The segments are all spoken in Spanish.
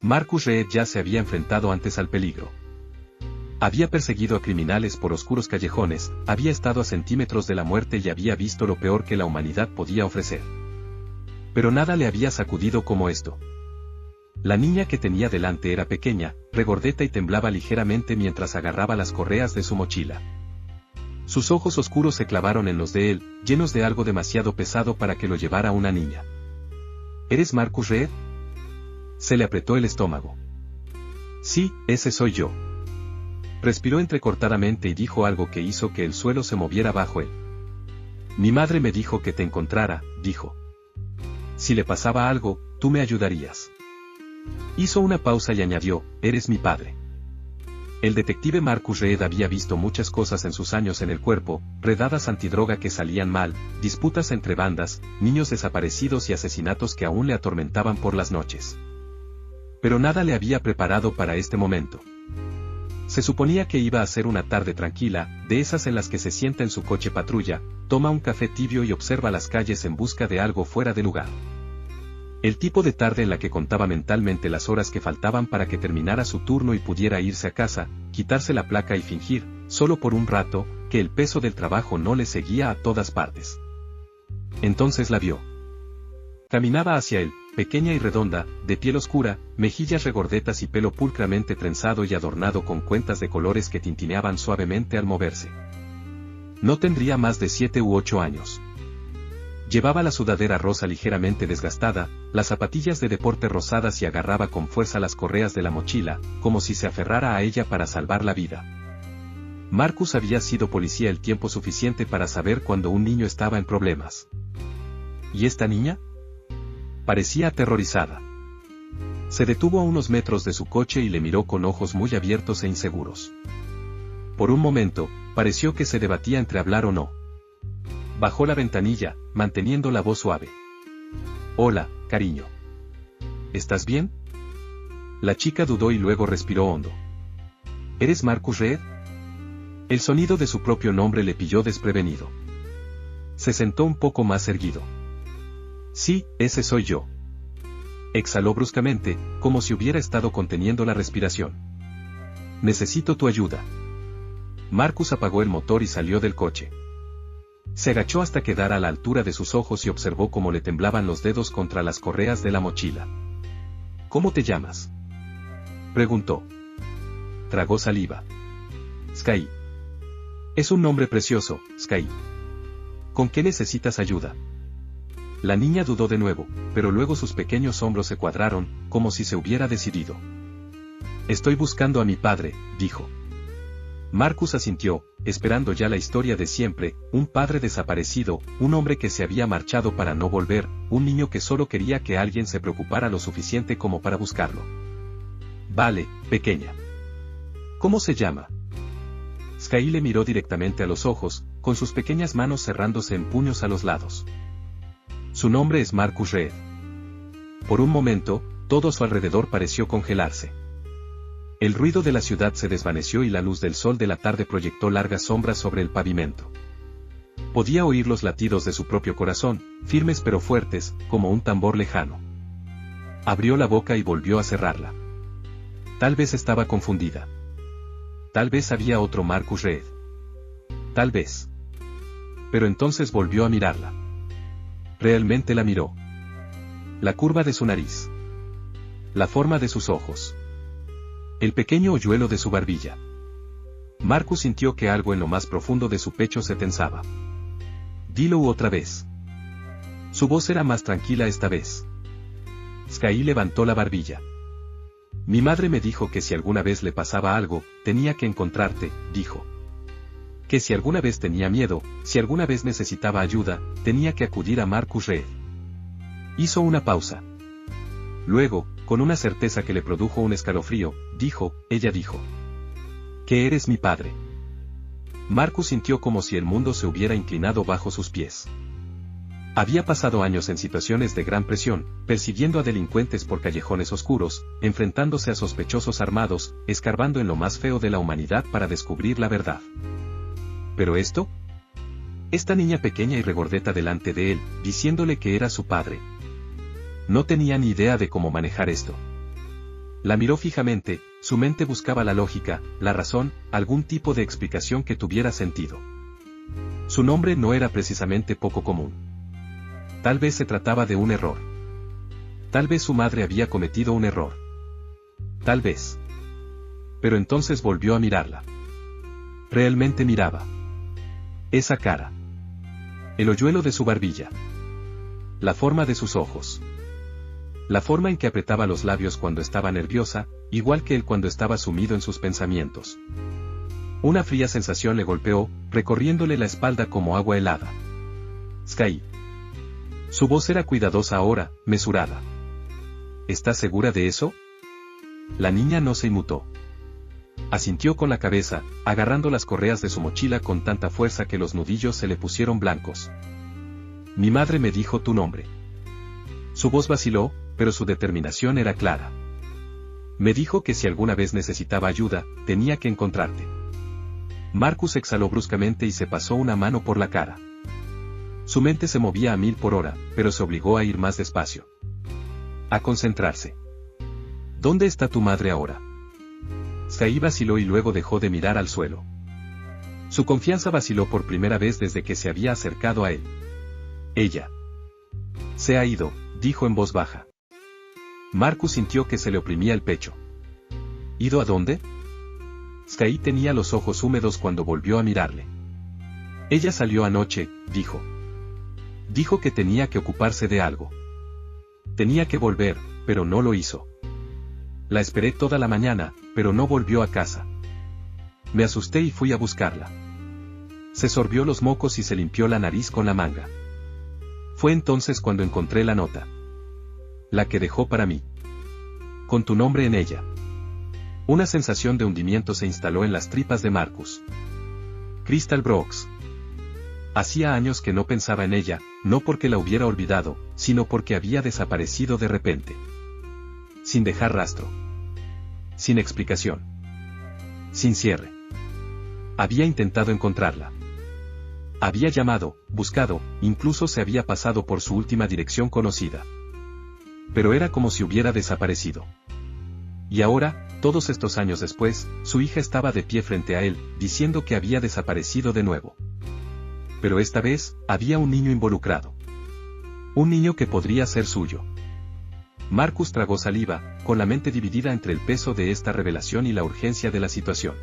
Marcus Reed ya se había enfrentado antes al peligro. Había perseguido a criminales por oscuros callejones, había estado a centímetros de la muerte y había visto lo peor que la humanidad podía ofrecer. Pero nada le había sacudido como esto. La niña que tenía delante era pequeña, regordeta y temblaba ligeramente mientras agarraba las correas de su mochila. Sus ojos oscuros se clavaron en los de él, llenos de algo demasiado pesado para que lo llevara una niña. ¿Eres Marcus Reed? Se le apretó el estómago. Sí, ese soy yo. Respiró entrecortadamente y dijo algo que hizo que el suelo se moviera bajo él. Mi madre me dijo que te encontrara, dijo. Si le pasaba algo, tú me ayudarías. Hizo una pausa y añadió, eres mi padre. El detective Marcus Reed había visto muchas cosas en sus años en el cuerpo, redadas antidroga que salían mal, disputas entre bandas, niños desaparecidos y asesinatos que aún le atormentaban por las noches. Pero nada le había preparado para este momento. Se suponía que iba a ser una tarde tranquila, de esas en las que se sienta en su coche patrulla, toma un café tibio y observa las calles en busca de algo fuera de lugar. El tipo de tarde en la que contaba mentalmente las horas que faltaban para que terminara su turno y pudiera irse a casa, quitarse la placa y fingir, solo por un rato, que el peso del trabajo no le seguía a todas partes. Entonces la vio. Caminaba hacia él, pequeña y redonda, de piel oscura, mejillas regordetas y pelo pulcramente trenzado y adornado con cuentas de colores que tintineaban suavemente al moverse. No tendría más de 7 u 8 años. Llevaba la sudadera rosa ligeramente desgastada, las zapatillas de deporte rosadas y agarraba con fuerza las correas de la mochila, como si se aferrara a ella para salvar la vida. Marcus había sido policía el tiempo suficiente para saber cuando un niño estaba en problemas. ¿Y esta niña? Parecía aterrorizada. Se detuvo a unos metros de su coche y le miró con ojos muy abiertos e inseguros. Por un momento, pareció que se debatía entre hablar o no. Bajó la ventanilla, manteniendo la voz suave. Hola, cariño. ¿Estás bien? La chica dudó y luego respiró hondo. ¿Eres Marcus Reed? El sonido de su propio nombre le pilló desprevenido. Se sentó un poco más erguido. Sí, ese soy yo. Exhaló bruscamente, como si hubiera estado conteniendo la respiración. Necesito tu ayuda. Marcus apagó el motor y salió del coche. Se agachó hasta quedar a la altura de sus ojos y observó cómo le temblaban los dedos contra las correas de la mochila. ¿Cómo te llamas?, preguntó. Tragó saliva. Sky. Es un nombre precioso, Sky. ¿Con qué necesitas ayuda? La niña dudó de nuevo, pero luego sus pequeños hombros se cuadraron, como si se hubiera decidido. Estoy buscando a mi padre, dijo. Marcus asintió, esperando ya la historia de siempre, un padre desaparecido, un hombre que se había marchado para no volver, un niño que solo quería que alguien se preocupara lo suficiente como para buscarlo. Vale, pequeña. ¿Cómo se llama? Sky le miró directamente a los ojos, con sus pequeñas manos cerrándose en puños a los lados. Su nombre es Marcus Reed. Por un momento, todo a su alrededor pareció congelarse. El ruido de la ciudad se desvaneció y la luz del sol de la tarde proyectó largas sombras sobre el pavimento. Podía oír los latidos de su propio corazón, firmes pero fuertes, como un tambor lejano. Abrió la boca y volvió a cerrarla. Tal vez estaba confundida. Tal vez había otro Marcus Reed. Tal vez. Pero entonces volvió a mirarla. Realmente la miró. La curva de su nariz. La forma de sus ojos. El pequeño hoyuelo de su barbilla. Marcus sintió que algo en lo más profundo de su pecho se tensaba. Dilo otra vez. Su voz era más tranquila esta vez. Sky levantó la barbilla. Mi madre me dijo que si alguna vez le pasaba algo, tenía que encontrarte, dijo. Que si alguna vez tenía miedo, si alguna vez necesitaba ayuda, tenía que acudir a Marcus Reed. Hizo una pausa. Luego, con una certeza que le produjo un escalofrío, ella dijo. Que eres mi padre. Marcus sintió como si el mundo se hubiera inclinado bajo sus pies. Había pasado años en situaciones de gran presión, persiguiendo a delincuentes por callejones oscuros, enfrentándose a sospechosos armados, escarbando en lo más feo de la humanidad para descubrir la verdad. ¿Pero esto? Esta niña pequeña y regordeta delante de él, diciéndole que era su padre. No tenía ni idea de cómo manejar esto. La miró fijamente, su mente buscaba la lógica, la razón, algún tipo de explicación que tuviera sentido. Su nombre no era precisamente poco común. Tal vez se trataba de un error. Tal vez su madre había cometido un error. Tal vez. Pero entonces volvió a mirarla. Realmente miraba. Esa cara. El hoyuelo de su barbilla. La forma de sus ojos. La forma en que apretaba los labios cuando estaba nerviosa, igual que él cuando estaba sumido en sus pensamientos. Una fría sensación le golpeó, recorriéndole la espalda como agua helada. Sky. Su voz era cuidadosa ahora, mesurada. ¿Estás segura de eso? La niña no se inmutó. Asintió con la cabeza, agarrando las correas de su mochila con tanta fuerza que los nudillos se le pusieron blancos. Mi madre me dijo tu nombre. Su voz vaciló, pero su determinación era clara. Me dijo que si alguna vez necesitaba ayuda, tenía que encontrarte. Marcus exhaló bruscamente y se pasó una mano por la cara. Su mente se movía a 1000 por hora, pero se obligó a ir más despacio. A concentrarse. ¿Dónde está tu madre ahora? Sky vaciló y luego dejó de mirar al suelo. Su confianza vaciló por primera vez desde que se había acercado a él. Ella. Se ha ido, dijo en voz baja. Marcus sintió que se le oprimía el pecho. ¿Ido a dónde? Sky tenía los ojos húmedos cuando volvió a mirarle. Ella salió anoche, dijo. Dijo que tenía que ocuparse de algo. Tenía que volver, pero no lo hizo. La esperé toda la mañana, pero no volvió a casa. Me asusté y fui a buscarla. Se sorbió los mocos y se limpió la nariz con la manga. Fue entonces cuando encontré la nota. La que dejó para mí. Con tu nombre en ella. Una sensación de hundimiento se instaló en las tripas de Marcus. Crystal Brooks. Hacía años que no pensaba en ella, no porque la hubiera olvidado, sino porque había desaparecido de repente. Sin dejar rastro. Sin explicación. Sin cierre. Había intentado encontrarla. Había llamado, buscado, incluso se había pasado por su última dirección conocida. Pero era como si hubiera desaparecido. Y ahora, todos estos años después, su hija estaba de pie frente a él, diciendo que había desaparecido de nuevo. Pero esta vez, había un niño involucrado. Un niño que podría ser suyo. Marcus tragó saliva, con la mente dividida entre el peso de esta revelación y la urgencia de la situación.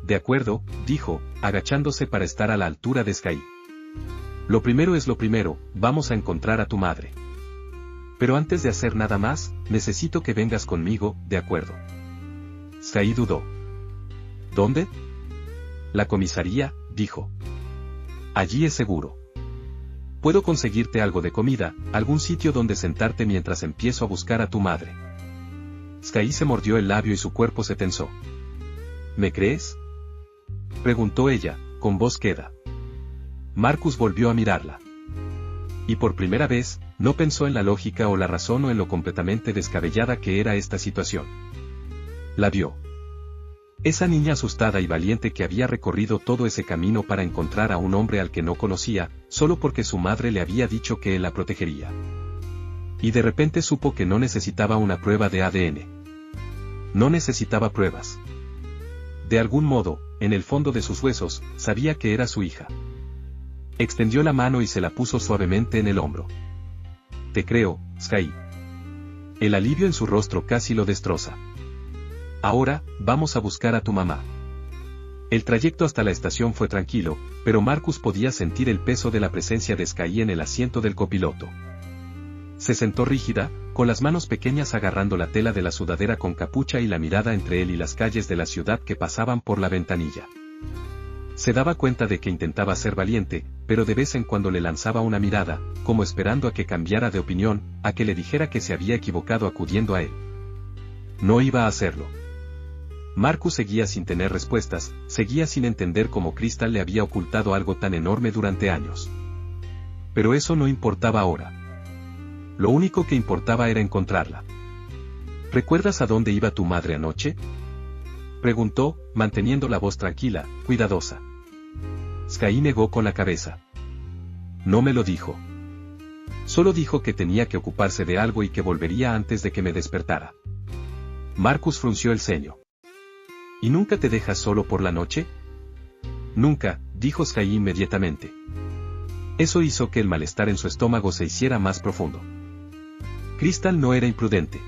De acuerdo, dijo, agachándose para estar a la altura de Sky. Lo primero es lo primero, vamos a encontrar a tu madre. Pero antes de hacer nada más, necesito que vengas conmigo, ¿de acuerdo? Sky dudó. ¿Dónde? La comisaría, dijo. Allí es seguro. Puedo conseguirte algo de comida, algún sitio donde sentarte mientras empiezo a buscar a tu madre. Sky se mordió el labio y su cuerpo se tensó. ¿Me crees? Preguntó ella, con voz queda. Marcus volvió a mirarla. Y por primera vez, no pensó en la lógica o la razón o en lo completamente descabellada que era esta situación. La vio. Esa niña asustada y valiente que había recorrido todo ese camino para encontrar a un hombre al que no conocía, solo porque su madre le había dicho que él la protegería. Y de repente supo que no necesitaba una prueba de ADN. No necesitaba pruebas. De algún modo, en el fondo de sus huesos, sabía que era su hija. Extendió la mano y se la puso suavemente en el hombro. Te creo, Sky. El alivio en su rostro casi lo destroza. Ahora, vamos a buscar a tu mamá. El trayecto hasta la estación fue tranquilo, pero Marcus podía sentir el peso de la presencia de Sky en el asiento del copiloto. Se sentó rígida, con las manos pequeñas agarrando la tela de la sudadera con capucha y la mirada entre él y las calles de la ciudad que pasaban por la ventanilla. Se daba cuenta de que intentaba ser valiente, pero de vez en cuando le lanzaba una mirada, como esperando a que cambiara de opinión, a que le dijera que se había equivocado acudiendo a él. No iba a hacerlo. Marcus seguía sin tener respuestas, seguía sin entender cómo Crystal le había ocultado algo tan enorme durante años. Pero eso no importaba ahora. Lo único que importaba era encontrarla. ¿Recuerdas a dónde iba tu madre anoche? Preguntó, manteniendo la voz tranquila, cuidadosa. Sky negó con la cabeza. No me lo dijo. Solo dijo que tenía que ocuparse de algo y que volvería antes de que me despertara. Marcus frunció el ceño. ¿Y nunca te dejas solo por la noche? Nunca, dijo Sky inmediatamente. Eso hizo que el malestar en su estómago se hiciera más profundo. Crystal no era imprudente.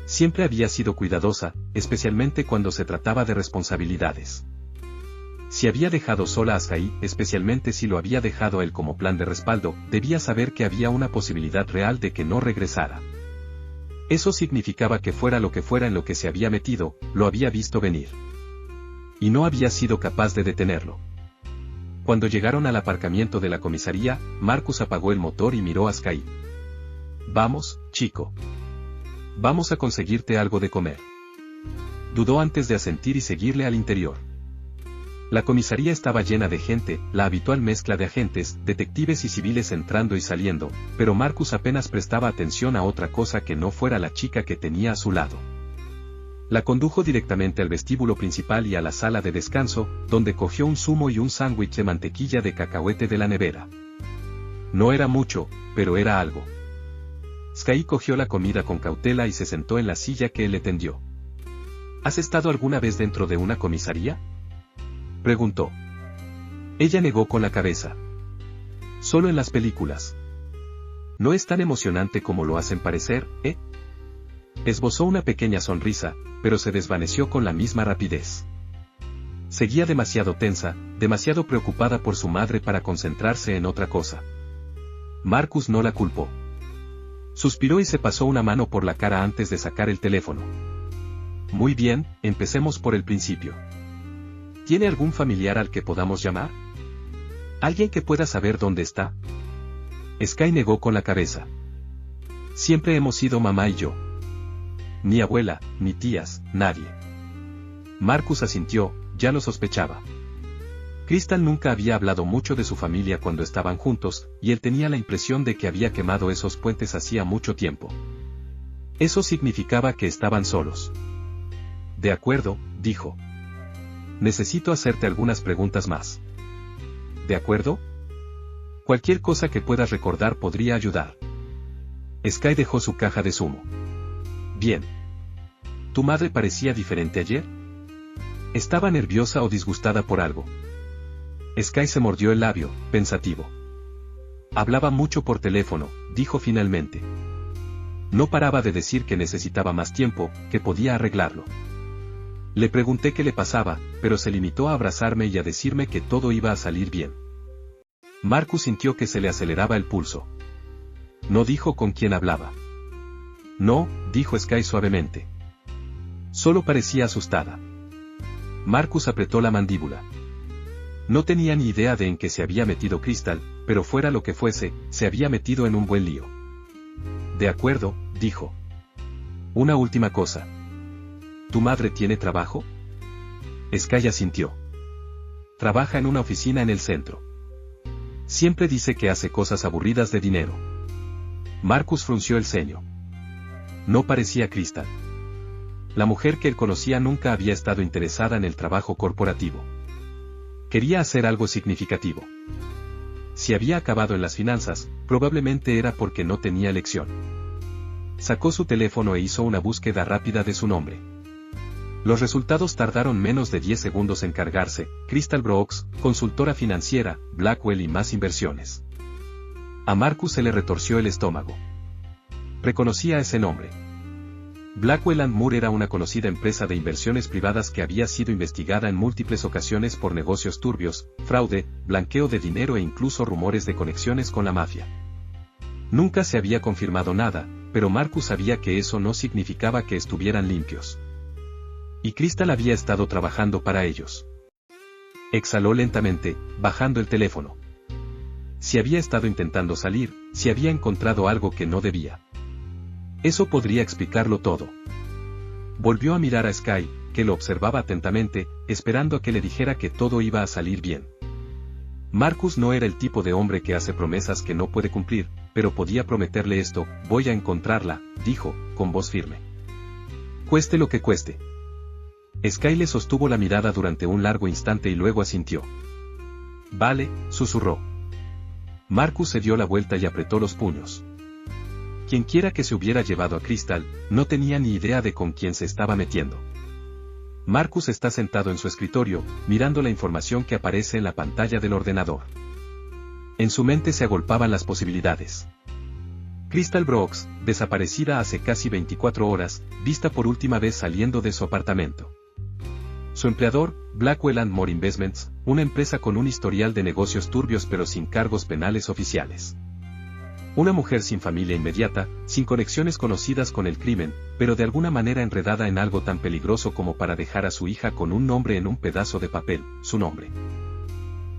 Siempre había sido cuidadosa, especialmente cuando se trataba de responsabilidades. Si había dejado sola a Sky, especialmente si lo había dejado a él como plan de respaldo, debía saber que había una posibilidad real de que no regresara. Eso significaba que fuera lo que fuera en lo que se había metido, lo había visto venir. Y no había sido capaz de detenerlo. Cuando llegaron al aparcamiento de la comisaría, Marcus apagó el motor y miró a Sky. Vamos, chico. Vamos a conseguirte algo de comer. Dudó antes de asentir y seguirle al interior. La comisaría estaba llena de gente, la habitual mezcla de agentes, detectives y civiles entrando y saliendo, pero Marcus apenas prestaba atención a otra cosa que no fuera la chica que tenía a su lado. La condujo directamente al vestíbulo principal y a la sala de descanso, donde cogió un zumo y un sándwich de mantequilla de cacahuete de la nevera. No era mucho, pero era algo. Sky cogió la comida con cautela y se sentó en la silla que él le tendió. ¿Has estado alguna vez dentro de una comisaría?, preguntó. Ella negó con la cabeza. Solo en las películas. No es tan emocionante como lo hacen parecer, ¿eh? Esbozó una pequeña sonrisa, pero se desvaneció con la misma rapidez. Seguía demasiado tensa, demasiado preocupada por su madre para concentrarse en otra cosa. Marcus no la culpó. Suspiró y se pasó una mano por la cara antes de sacar el teléfono. Muy bien, empecemos por el principio. ¿Tiene algún familiar al que podamos llamar? ¿Alguien que pueda saber dónde está? Sky negó con la cabeza. Siempre hemos sido mamá y yo. Ni abuela, ni tías, nadie. Marcus asintió, ya lo sospechaba. Crystal nunca había hablado mucho de su familia cuando estaban juntos, y él tenía la impresión de que había quemado esos puentes hacía mucho tiempo. Eso significaba que estaban solos. De acuerdo, dijo. Necesito hacerte algunas preguntas más. ¿De acuerdo? Cualquier cosa que puedas recordar podría ayudar. Sky dejó su caja de zumo. Bien. ¿Tu madre parecía diferente ayer? ¿Estaba nerviosa o disgustada por algo? Sky se mordió el labio, pensativo. Hablaba mucho por teléfono, dijo finalmente. No paraba de decir que necesitaba más tiempo, que podía arreglarlo. Le pregunté qué le pasaba, pero se limitó a abrazarme y a decirme que todo iba a salir bien. Marcus sintió que se le aceleraba el pulso. No dijo con quién hablaba. No, dijo Sky suavemente. Solo parecía asustada. Marcus apretó la mandíbula. No tenía ni idea de en qué se había metido Crystal, pero fuera lo que fuese, se había metido en un buen lío. De acuerdo, dijo. Una última cosa. ¿Tu madre tiene trabajo? Sky asintió. Trabaja en una oficina en el centro. Siempre dice que hace cosas aburridas de dinero. Marcus frunció el ceño. No parecía Crystal. La mujer que él conocía nunca había estado interesada en el trabajo corporativo. Quería hacer algo significativo. Si había acabado en las finanzas, probablemente era porque no tenía elección. Sacó su teléfono e hizo una búsqueda rápida de su nombre. Los resultados tardaron menos de 10 segundos en cargarse: Crystal Brooks, consultora financiera, Blackwell y más inversiones. A Marcus se le retorció el estómago. Reconocía ese nombre. Blackwell & Moore era una conocida empresa de inversiones privadas que había sido investigada en múltiples ocasiones por negocios turbios, fraude, blanqueo de dinero e incluso rumores de conexiones con la mafia. Nunca se había confirmado nada, pero Marcus sabía que eso no significaba que estuvieran limpios. Y Crystal había estado trabajando para ellos. Exhaló lentamente, bajando el teléfono. Si había estado intentando salir, si había encontrado algo que no debía. Eso podría explicarlo todo. Volvió a mirar a Sky, que lo observaba atentamente, esperando a que le dijera que todo iba a salir bien. Marcus no era el tipo de hombre que hace promesas que no puede cumplir, pero podía prometerle esto: voy a encontrarla, dijo, con voz firme. Cueste lo que cueste. Sky le sostuvo la mirada durante un largo instante y luego asintió. Vale, susurró. Marcus se dio la vuelta y apretó los puños. Quienquiera que se hubiera llevado a Crystal, no tenía ni idea de con quién se estaba metiendo. Marcus está sentado en su escritorio, mirando la información que aparece en la pantalla del ordenador. En su mente se agolpaban las posibilidades. Crystal Brooks, desaparecida hace casi 24 horas, vista por última vez saliendo de su apartamento. Su empleador, Blackwell & More Investments, una empresa con un historial de negocios turbios pero sin cargos penales oficiales. Una mujer sin familia inmediata, sin conexiones conocidas con el crimen, pero de alguna manera enredada en algo tan peligroso como para dejar a su hija con un nombre en un pedazo de papel, su nombre.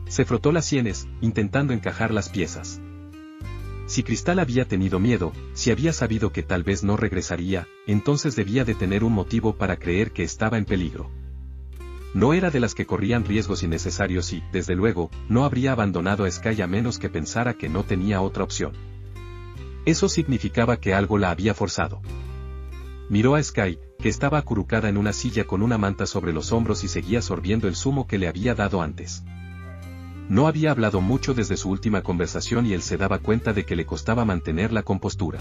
Se frotó las sienes, intentando encajar las piezas. Si Crystal había tenido miedo, si había sabido que tal vez no regresaría, entonces debía de tener un motivo para creer que estaba en peligro. No era de las que corrían riesgos innecesarios y, desde luego, no habría abandonado a Sky a menos que pensara que no tenía otra opción. Eso significaba que algo la había forzado. Miró a Sky, que estaba acurrucada en una silla con una manta sobre los hombros y seguía sorbiendo el zumo que le había dado antes. No había hablado mucho desde su última conversación y él se daba cuenta de que le costaba mantener la compostura.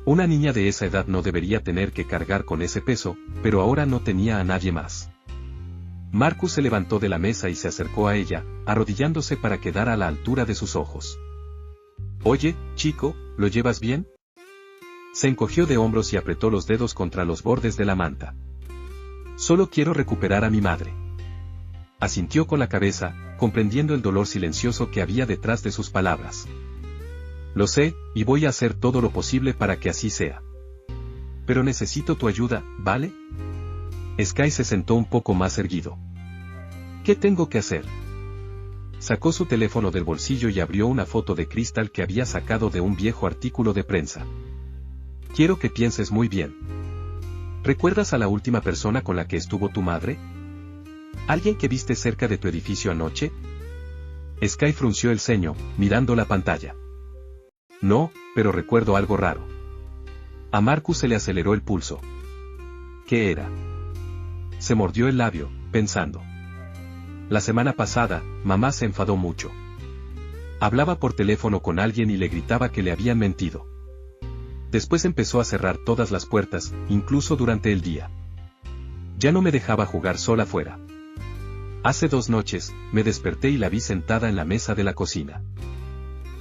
Una niña de esa edad no debería tener que cargar con ese peso, pero ahora no tenía a nadie más. Marcus se levantó de la mesa y se acercó a ella, arrodillándose para quedar a la altura de sus ojos. «Oye, chico, ¿lo llevas bien?» Se encogió de hombros y apretó los dedos contra los bordes de la manta. «Solo quiero recuperar a mi madre». Asintió con la cabeza, comprendiendo el dolor silencioso que había detrás de sus palabras. «Lo sé, y voy a hacer todo lo posible para que así sea. Pero necesito tu ayuda, ¿vale?» Sky se sentó un poco más erguido. «¿Qué tengo que hacer?» Sacó su teléfono del bolsillo y abrió una foto de Crystal que había sacado de un viejo artículo de prensa. «Quiero que pienses muy bien. ¿Recuerdas a la última persona con la que estuvo tu madre? ¿Alguien que viste cerca de tu edificio anoche?» Sky frunció el ceño, mirando la pantalla. «No, pero recuerdo algo raro». A Marcus se le aceleró el pulso. ¿Qué era? Se mordió el labio, pensando. La semana pasada, mamá se enfadó mucho. Hablaba por teléfono con alguien y le gritaba que le habían mentido. Después empezó a cerrar todas las puertas, incluso durante el día. Ya no me dejaba jugar sola fuera. Hace 2 noches, me desperté y la vi sentada en la mesa de la cocina.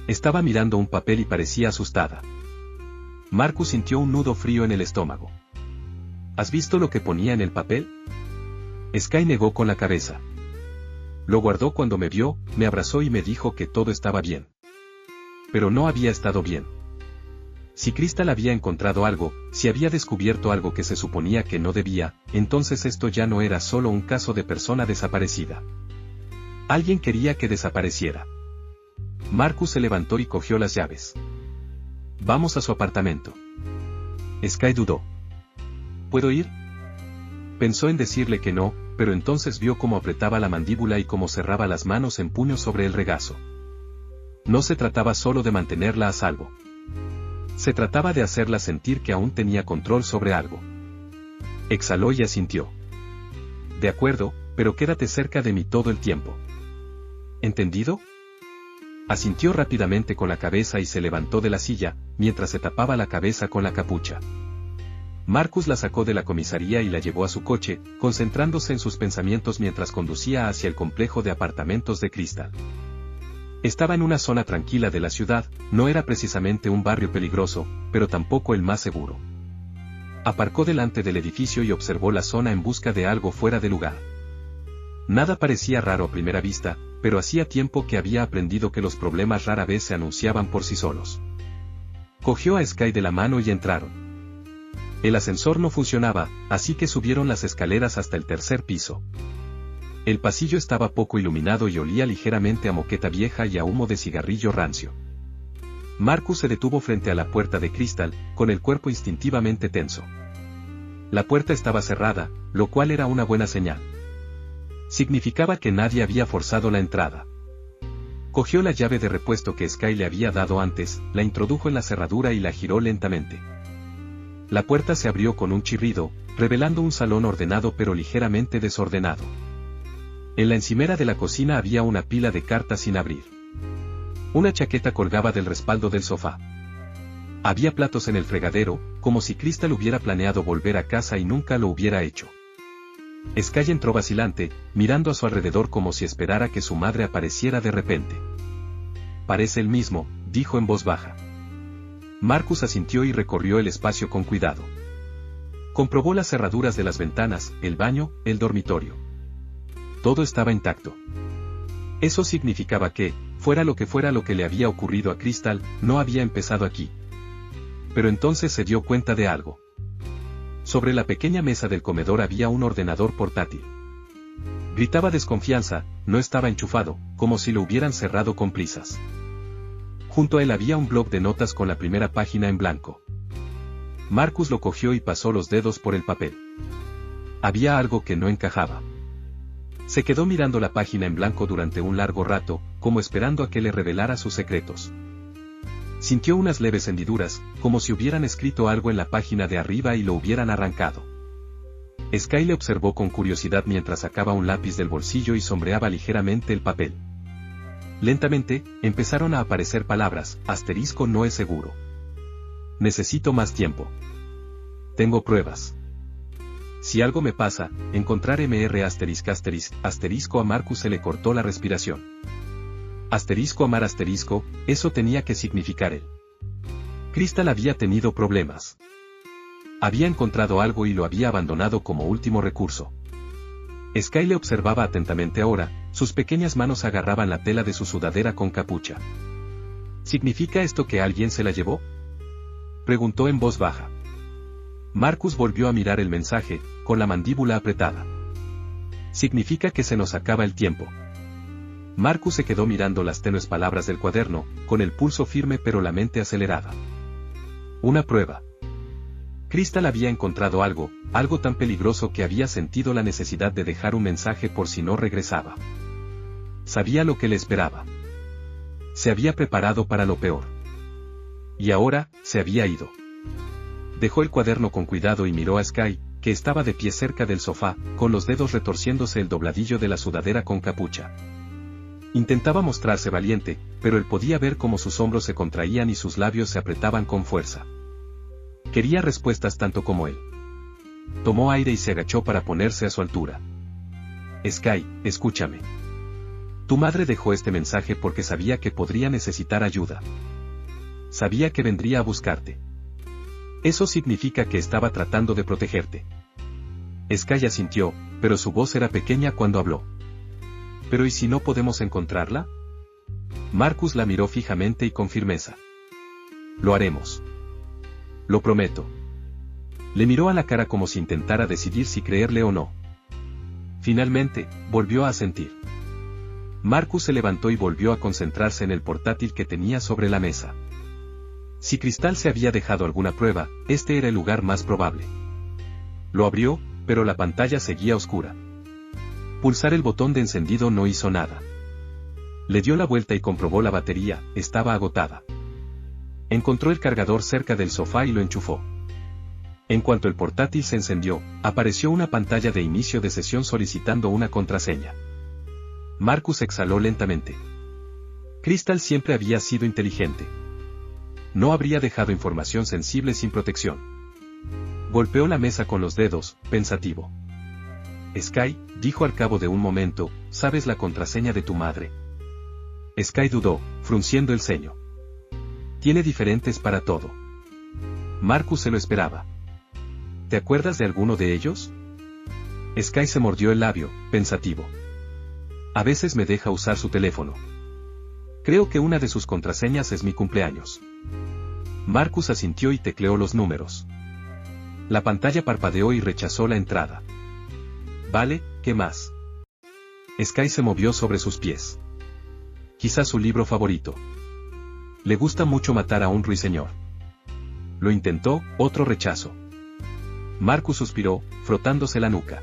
Estaba mirando un papel y parecía asustada. Marcus sintió un nudo frío en el estómago. ¿Has visto lo que ponía en el papel? Sky negó con la cabeza. Lo guardó cuando me vio, me abrazó y me dijo que todo estaba bien. Pero no había estado bien. Si Crystal había encontrado algo, si había descubierto algo que se suponía que no debía, entonces esto ya no era solo un caso de persona desaparecida. Alguien quería que desapareciera. Marcus se levantó y cogió las llaves. «Vamos a su apartamento». Sky dudó. ¿Puedo ir? Pensó en decirle que no, pero entonces vio cómo apretaba la mandíbula y cómo cerraba las manos en puños sobre el regazo. No se trataba solo de mantenerla a salvo. Se trataba de hacerla sentir que aún tenía control sobre algo. Exhaló y asintió. «De acuerdo, pero quédate cerca de mí todo el tiempo». ¿Entendido? Asintió rápidamente con la cabeza y se levantó de la silla, mientras se tapaba la cabeza con la capucha. Marcus la sacó de la comisaría y la llevó a su coche, concentrándose en sus pensamientos mientras conducía hacia el complejo de apartamentos de Crystal. Estaba en una zona tranquila de la ciudad, no era precisamente un barrio peligroso, pero tampoco el más seguro. Aparcó delante del edificio y observó la zona en busca de algo fuera de lugar. Nada parecía raro a primera vista, pero hacía tiempo que había aprendido que los problemas rara vez se anunciaban por sí solos. Cogió a Sky de la mano y entraron. El ascensor no funcionaba, así que subieron las escaleras hasta el 3er piso. El pasillo estaba poco iluminado y olía ligeramente a moqueta vieja y a humo de cigarrillo rancio. Marcus se detuvo frente a la puerta de Crystal, con el cuerpo instintivamente tenso. La puerta estaba cerrada, lo cual era una buena señal. Significaba que nadie había forzado la entrada. Cogió la llave de repuesto que Sky le había dado antes, la introdujo en la cerradura y la giró lentamente. La puerta se abrió con un chirrido, revelando un salón ordenado pero ligeramente desordenado. En la encimera de la cocina había una pila de cartas sin abrir. Una chaqueta colgaba del respaldo del sofá. Había platos en el fregadero, como si Crystal hubiera planeado volver a casa y nunca lo hubiera hecho. Sky entró vacilante, mirando a su alrededor como si esperara que su madre apareciera de repente. «Parece el mismo», dijo en voz baja. Marcus asintió y recorrió el espacio con cuidado. Comprobó las cerraduras de las ventanas, el baño, el dormitorio. Todo estaba intacto. Eso significaba que, fuera lo que le había ocurrido a Crystal, no había empezado aquí. Pero entonces se dio cuenta de algo. Sobre la pequeña mesa del comedor había un ordenador portátil. Gritaba desconfianza, no estaba enchufado, como si lo hubieran cerrado con prisas. Junto a él había un bloc de notas con la primera página en blanco. Marcus lo cogió y pasó los dedos por el papel. Había algo que no encajaba. Se quedó mirando la página en blanco durante un largo rato, como esperando a que le revelara sus secretos. Sintió unas leves hendiduras, como si hubieran escrito algo en la página de arriba y lo hubieran arrancado. Sky le observó con curiosidad mientras sacaba un lápiz del bolsillo y sombreaba ligeramente el papel. Lentamente, empezaron a aparecer palabras: asterisco no es seguro. Necesito más tiempo. Tengo pruebas. Si algo me pasa, encontrar MR asterisco a Marcus se le cortó la respiración. Asterisco amar asterisco, eso tenía que significar él. Crystal había tenido problemas. Había encontrado algo y lo había abandonado como último recurso. Sky le observaba atentamente ahora, sus pequeñas manos agarraban la tela de su sudadera con capucha. ¿Significa esto que alguien se la llevó?, preguntó en voz baja. Marcus volvió a mirar el mensaje, con la mandíbula apretada. Significa que se nos acaba el tiempo. Marcus se quedó mirando las tenues palabras del cuaderno, con el pulso firme pero la mente acelerada. Una prueba. Crystal había encontrado algo tan peligroso que había sentido la necesidad de dejar un mensaje por si no regresaba. Sabía lo que le esperaba. Se había preparado para lo peor. Y ahora, se había ido. Dejó el cuaderno con cuidado y miró a Sky, que estaba de pie cerca del sofá, con los dedos retorciéndose el dobladillo de la sudadera con capucha. Intentaba mostrarse valiente, pero él podía ver cómo sus hombros se contraían y sus labios se apretaban con fuerza. Quería respuestas tanto como él. Tomó aire y se agachó para ponerse a su altura. Sky, escúchame. Tu madre dejó este mensaje porque sabía que podría necesitar ayuda. Sabía que vendría a buscarte. Eso significa que estaba tratando de protegerte. Sky asintió, pero su voz era pequeña cuando habló. ¿Pero y si no podemos encontrarla? Marcus la miró fijamente y con firmeza. Lo haremos. Lo prometo. Le miró a la cara como si intentara decidir si creerle o no. Finalmente, volvió a asentir. Marcus se levantó y volvió a concentrarse en el portátil que tenía sobre la mesa. Si Crystal se había dejado alguna prueba, este era el lugar más probable. Lo abrió, pero la pantalla seguía oscura. Pulsar el botón de encendido no hizo nada. Le dio la vuelta y comprobó la batería, estaba agotada. Encontró el cargador cerca del sofá y lo enchufó. En cuanto el portátil se encendió, apareció una pantalla de inicio de sesión solicitando una contraseña. Marcus exhaló lentamente. Crystal siempre había sido inteligente. No habría dejado información sensible sin protección. Golpeó la mesa con los dedos, pensativo. Sky, dijo al cabo de un momento, ¿sabes la contraseña de tu madre? Sky dudó, frunciendo el ceño. Tiene diferentes para todo. Marcus se lo esperaba. ¿Te acuerdas de alguno de ellos? Sky se mordió el labio, pensativo. A veces me deja usar su teléfono. Creo que una de sus contraseñas es mi cumpleaños. Marcus asintió y tecleó los números. La pantalla parpadeó y rechazó la entrada. Vale, ¿qué más? Sky se movió sobre sus pies. Quizás su libro favorito. Le gusta mucho matar a un ruiseñor. Lo intentó, otro rechazo. Marcus suspiró, frotándose la nuca.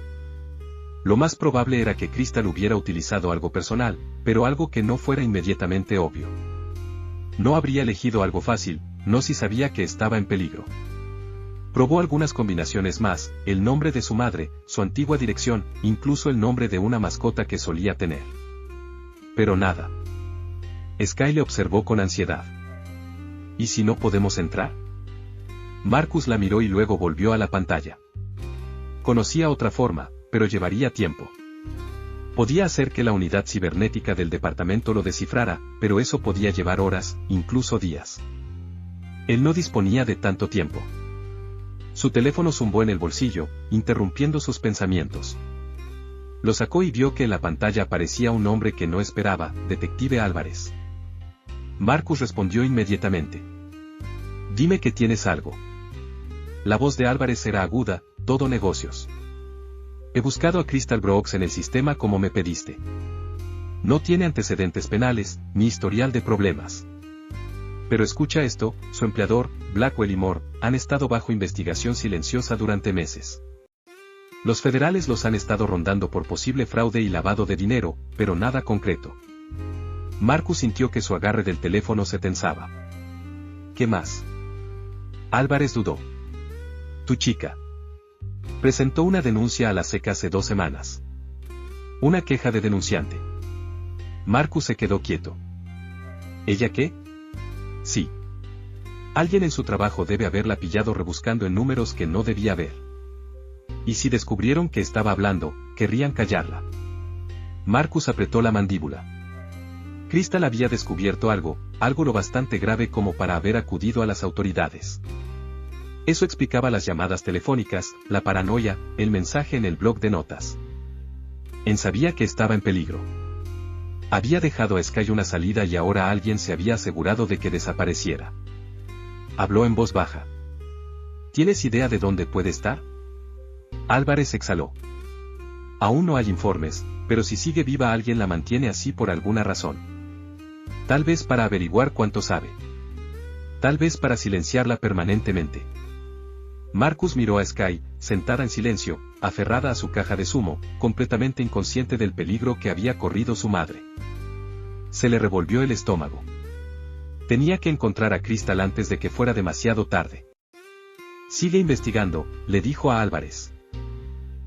Lo más probable era que Crystal hubiera utilizado algo personal, pero algo que no fuera inmediatamente obvio. No habría elegido algo fácil, no si sabía que estaba en peligro. Probó algunas combinaciones más, el nombre de su madre, su antigua dirección, incluso el nombre de una mascota que solía tener. Pero nada. Sky le observó con ansiedad. ¿Y si no podemos entrar? Marcus la miró y luego volvió a la pantalla. Conocía otra forma, pero llevaría tiempo. Podía hacer que la unidad cibernética del departamento lo descifrara, pero eso podía llevar horas, incluso días. Él no disponía de tanto tiempo. Su teléfono zumbó en el bolsillo, interrumpiendo sus pensamientos. Lo sacó y vio que en la pantalla aparecía un nombre que no esperaba, Detective Álvarez. Marcus respondió inmediatamente. Dime que tienes algo. La voz de Álvarez era aguda, todo negocios. He buscado a Crystal Brooks en el sistema como me pediste. No tiene antecedentes penales, ni historial de problemas. Pero escucha esto, su empleador, Blackwell y Moore, han estado bajo investigación silenciosa durante meses. Los federales los han estado rondando por posible fraude y lavado de dinero, pero nada concreto. Marcus sintió que su agarre del teléfono se tensaba. ¿Qué más? Álvarez dudó. Tu chica. Presentó una denuncia a la SEC hace 2 semanas. Una queja de denunciante. Marcus se quedó quieto. ¿Ella qué? Sí. Alguien en su trabajo debe haberla pillado rebuscando en números que no debía ver. Y si descubrieron que estaba hablando, querrían callarla. Marcus apretó la mandíbula. Crystal había descubierto algo lo bastante grave como para haber acudido a las autoridades. Eso explicaba las llamadas telefónicas, la paranoia, el mensaje en el blog de notas. Sabía que estaba en peligro. Había dejado a Sky una salida y ahora alguien se había asegurado de que desapareciera. Habló en voz baja. ¿Tienes idea de dónde puede estar? Álvarez exhaló. Aún no hay informes, pero si sigue viva alguien la mantiene así por alguna razón. Tal vez para averiguar cuánto sabe. Tal vez para silenciarla permanentemente. Marcus miró a Sky, sentada en silencio, aferrada a su caja de zumo, completamente inconsciente del peligro que había corrido su madre. Se le revolvió el estómago. Tenía que encontrar a Crystal antes de que fuera demasiado tarde. Sigue investigando, le dijo a Álvarez.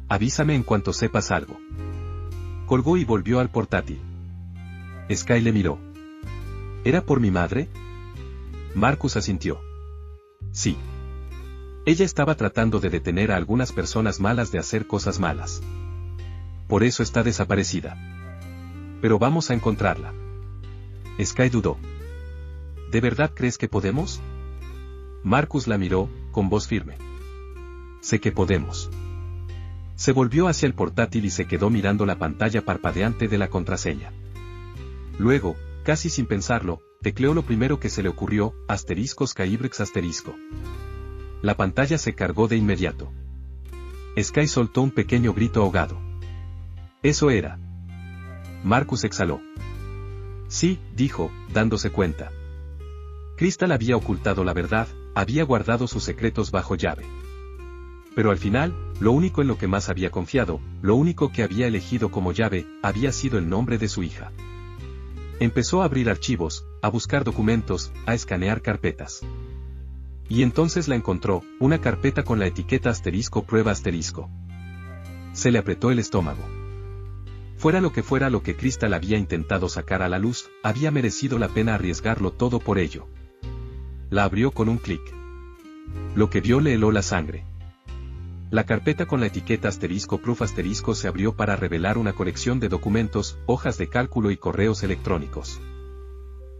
Avísame en cuanto sepas algo. Colgó y volvió al portátil. Sky le miró. ¿Era por mi madre? Marcus asintió. Sí. Ella estaba tratando de detener a algunas personas malas de hacer cosas malas. Por eso está desaparecida. Pero vamos a encontrarla. Sky dudó. ¿De verdad crees que podemos? Marcus la miró, con voz firme. Sé que podemos. Se volvió hacia el portátil y se quedó mirando la pantalla parpadeante de la contraseña. Luego, casi sin pensarlo, tecleó lo primero que se le ocurrió, *Skybreaks*. La pantalla se cargó de inmediato. Sky soltó un pequeño grito ahogado. Eso era. Marcus exhaló. Sí, dijo, dándose cuenta. Crystal había ocultado la verdad, había guardado sus secretos bajo llave. Pero al final, lo único en lo que más había confiado, lo único que había elegido como llave, había sido el nombre de su hija. Empezó a abrir archivos, a buscar documentos, a escanear carpetas. Y entonces la encontró, una carpeta con la etiqueta *prueba*. Se le apretó el estómago. Fuera lo que Crystal había intentado sacar a la luz, había merecido la pena arriesgarlo todo por ello. La abrió con un clic. Lo que vio le heló la sangre. La carpeta con la etiqueta *proof* se abrió para revelar una colección de documentos, hojas de cálculo y correos electrónicos.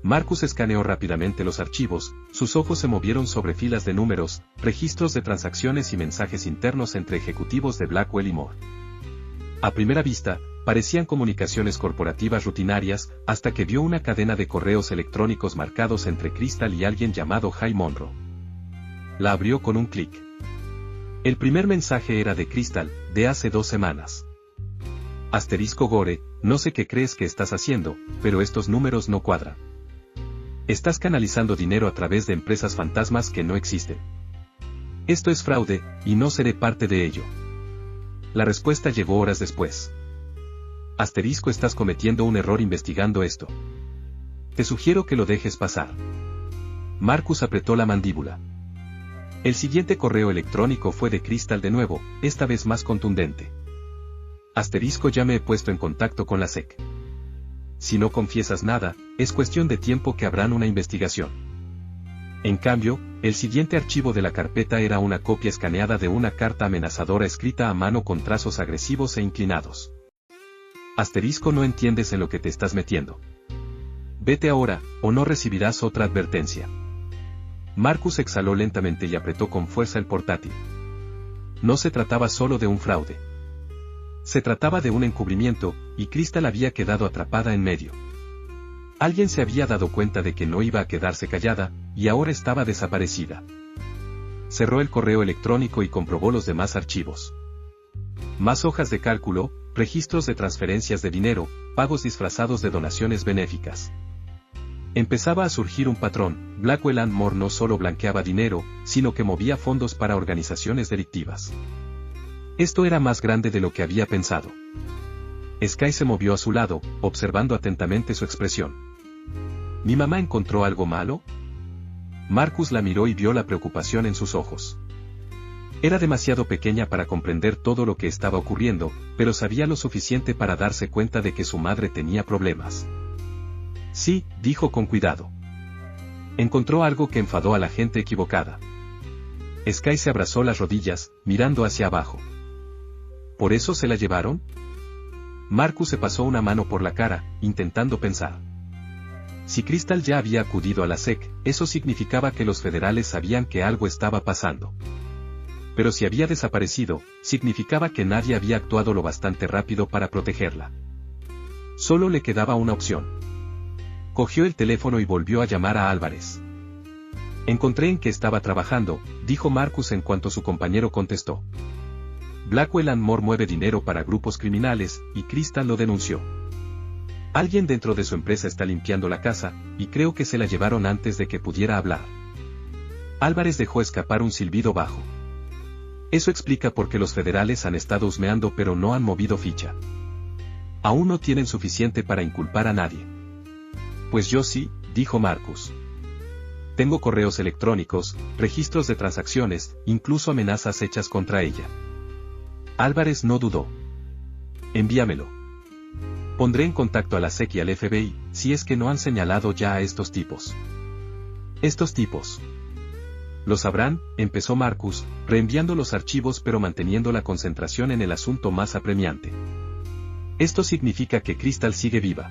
Marcus escaneó rápidamente los archivos, sus ojos se movieron sobre filas de números, registros de transacciones y mensajes internos entre ejecutivos de Blackwell y Moore. A primera vista, parecían comunicaciones corporativas rutinarias, hasta que vio una cadena de correos electrónicos marcados entre Crystal y alguien llamado Jay Monroe. La abrió con un clic. El primer mensaje era de Crystal, de hace 2 semanas. *Gore, no sé qué crees que estás haciendo, pero estos números no cuadran. Estás canalizando dinero a través de empresas fantasmas que no existen. Esto es fraude, y no seré parte de ello. La respuesta llegó horas después. Estás cometiendo un error investigando esto. Te sugiero que lo dejes pasar. Marcus apretó la mandíbula. El siguiente correo electrónico fue de Crystal de nuevo, esta vez más contundente. Ya me he puesto en contacto con la SEC. Si no confiesas nada, es cuestión de tiempo que abran una investigación. En cambio, El siguiente archivo de la carpeta era una copia escaneada de una carta amenazadora escrita a mano con trazos agresivos e inclinados. Asterisco, no entiendes en lo que te estás metiendo. Vete ahora, o no recibirás otra advertencia. Marcus exhaló lentamente y apretó con fuerza el portátil. No se trataba solo de un fraude. Se trataba de un encubrimiento, y Crystal había quedado atrapada en medio. Alguien se había dado cuenta de que no iba a quedarse callada, y ahora estaba desaparecida. Cerró el correo electrónico y comprobó los demás archivos. Más hojas de cálculo, registros de transferencias de dinero, pagos disfrazados de donaciones benéficas. Empezaba a surgir un patrón. Blackwell and More no solo blanqueaba dinero, sino que movía fondos para organizaciones delictivas. Esto era más grande de lo que había pensado. Sky se movió a su lado, observando atentamente su expresión. ¿Mi mamá encontró algo malo? Marcus la miró y vio la preocupación en sus ojos. Era demasiado pequeña para comprender todo lo que estaba ocurriendo, pero sabía lo suficiente para darse cuenta de que su madre tenía problemas. Sí, dijo con cuidado. Encontró algo que enfadó a la gente equivocada. Sky se abrazó las rodillas, mirando hacia abajo. ¿Por eso se la llevaron? Marcus se pasó una mano por la cara, intentando pensar. Si Crystal ya había acudido a la SEC, eso significaba que los federales sabían que algo estaba pasando. Pero si había desaparecido, significaba que nadie había actuado lo bastante rápido para protegerla. Solo le quedaba una opción. Cogió el teléfono y volvió a llamar a Álvarez. Encontré en qué estaba trabajando, dijo Marcus en cuanto su compañero contestó. Blackwell and More mueve dinero para grupos criminales, y Crystal lo denunció. Alguien dentro de su empresa está limpiando la casa, y creo que se la llevaron antes de que pudiera hablar. Álvarez dejó escapar un silbido bajo. Eso explica por qué los federales han estado husmeando pero no han movido ficha. Aún no tienen suficiente para inculpar a nadie. Pues yo sí, dijo Marcus. Tengo correos electrónicos, registros de transacciones, incluso amenazas hechas contra ella. Álvarez no dudó. Envíamelo. Pondré en contacto a la SEC y al FBI, si es que no han señalado ya a estos tipos. Estos tipos. Lo sabrán, empezó Marcus, reenviando los archivos pero manteniendo la concentración en el asunto más apremiante. Esto significa que Crystal sigue viva.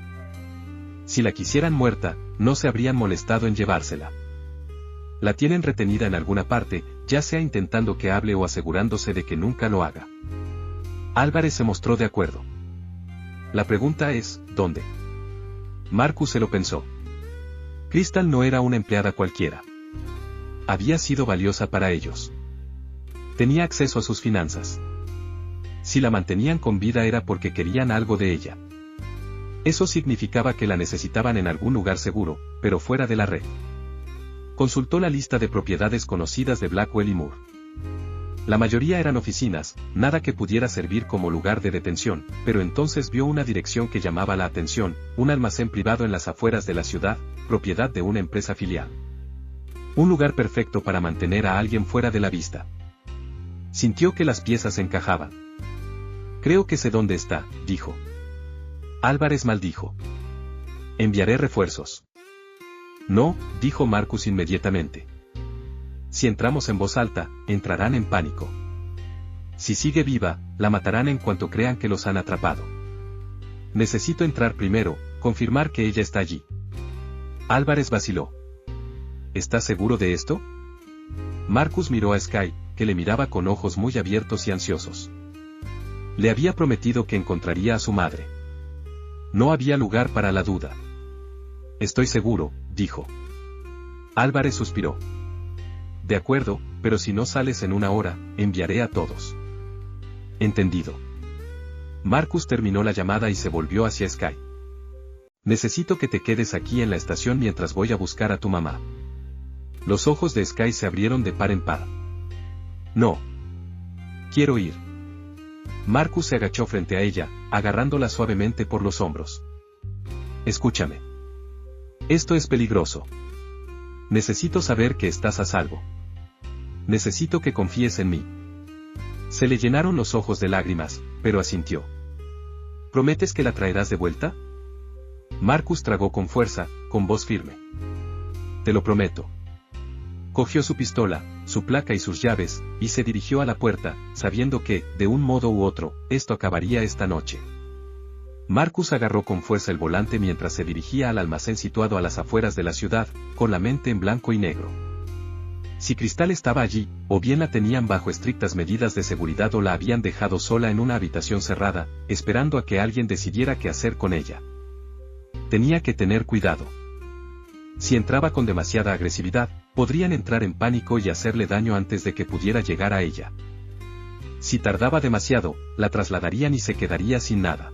Si la quisieran muerta, no se habrían molestado en llevársela. La tienen retenida en alguna parte, ya sea intentando que hable o asegurándose de que nunca lo haga. Álvarez se mostró de acuerdo. La pregunta es, ¿dónde? Marcus se lo pensó. Crystal no era una empleada cualquiera. Había sido valiosa para ellos. Tenía acceso a sus finanzas. Si la mantenían con vida era porque querían algo de ella. Eso significaba que la necesitaban en algún lugar seguro, pero fuera de la red. Consultó la lista de propiedades conocidas de Blackwell y Moore. La mayoría eran oficinas, nada que pudiera servir como lugar de detención, pero entonces vio una dirección que llamaba la atención, un almacén privado en las afueras de la ciudad, propiedad de una empresa filial. Un lugar perfecto para mantener a alguien fuera de la vista. Sintió que las piezas encajaban. Creo que sé dónde está, dijo. Álvarez maldijo. Enviaré refuerzos. No, dijo Marcus inmediatamente. Si entramos en voz alta, entrarán en pánico. Si sigue viva, la matarán en cuanto crean que los han atrapado. Necesito entrar primero, confirmar que ella está allí. Álvarez vaciló. ¿Estás seguro de esto? Marcus miró a Sky, que le miraba con ojos muy abiertos y ansiosos. Le había prometido que encontraría a su madre. No había lugar para la duda. Estoy seguro, dijo. Álvarez suspiró. De acuerdo, pero si no sales en una hora, enviaré a todos. Entendido. Marcus terminó la llamada y se volvió hacia Sky. Necesito que te quedes aquí en la estación mientras voy a buscar a tu mamá. Los ojos de Sky se abrieron de par en par. No. Quiero ir. Marcus se agachó frente a ella, agarrándola suavemente por los hombros. Escúchame. Esto es peligroso. Necesito saber que estás a salvo. Necesito que confíes en mí. Se le llenaron los ojos de lágrimas, pero asintió. ¿Prometes que la traerás de vuelta? Marcus tragó con fuerza, con voz firme. Te lo prometo. Cogió su pistola, su placa y sus llaves, y se dirigió a la puerta, sabiendo que, de un modo u otro, esto acabaría esta noche. Marcus agarró con fuerza el volante mientras se dirigía al almacén situado a las afueras de la ciudad, con la mente en blanco y negro. Si Cristal estaba allí, o bien la tenían bajo estrictas medidas de seguridad o la habían dejado sola en una habitación cerrada, esperando a que alguien decidiera qué hacer con ella. Tenía que tener cuidado. Si entraba con demasiada agresividad, podrían entrar en pánico y hacerle daño antes de que pudiera llegar a ella. Si tardaba demasiado, la trasladarían y se quedaría sin nada.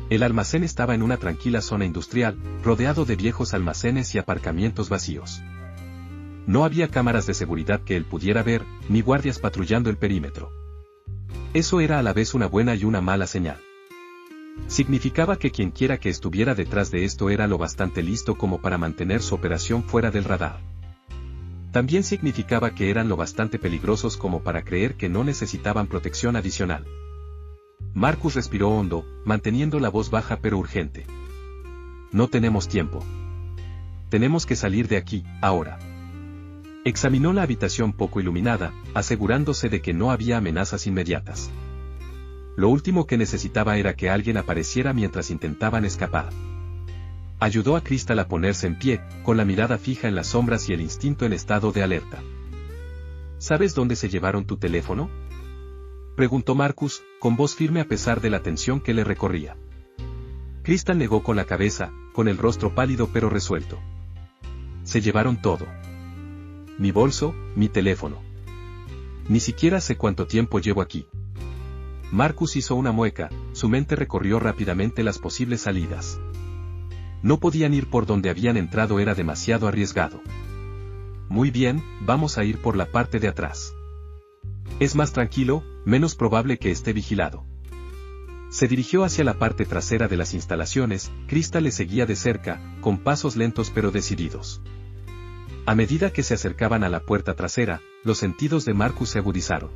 El almacén estaba en una tranquila zona industrial, rodeado de viejos almacenes y aparcamientos vacíos. No había cámaras de seguridad que él pudiera ver, ni guardias patrullando el perímetro. Eso era a la vez una buena y una mala señal. Significaba que quienquiera que estuviera detrás de esto era lo bastante listo como para mantener su operación fuera del radar. También significaba que eran lo bastante peligrosos como para creer que no necesitaban protección adicional. Marcus respiró hondo, manteniendo la voz baja pero urgente. No tenemos tiempo. Tenemos que salir de aquí, ahora. Examinó la habitación poco iluminada, asegurándose de que no había amenazas inmediatas. Lo último que necesitaba era que alguien apareciera mientras intentaban escapar. Ayudó a Cristal a ponerse en pie, con la mirada fija en las sombras y el instinto en estado de alerta. ¿Sabes dónde se llevaron tu teléfono?, preguntó Marcus, con voz firme a pesar de la tensión que le recorría. Cristal negó con la cabeza, con el rostro pálido pero resuelto. Se llevaron todo. Mi bolso, mi teléfono. Ni siquiera sé cuánto tiempo llevo aquí. Marcus hizo una mueca, su mente recorrió rápidamente las posibles salidas. No podían ir por donde habían entrado, era demasiado arriesgado. Muy bien, vamos a ir por la parte de atrás. Es más tranquilo, menos probable que esté vigilado. Se dirigió hacia la parte trasera de las instalaciones, Cristal le seguía de cerca, con pasos lentos pero decididos. A medida que se acercaban a la puerta trasera, los sentidos de Marcus se agudizaron.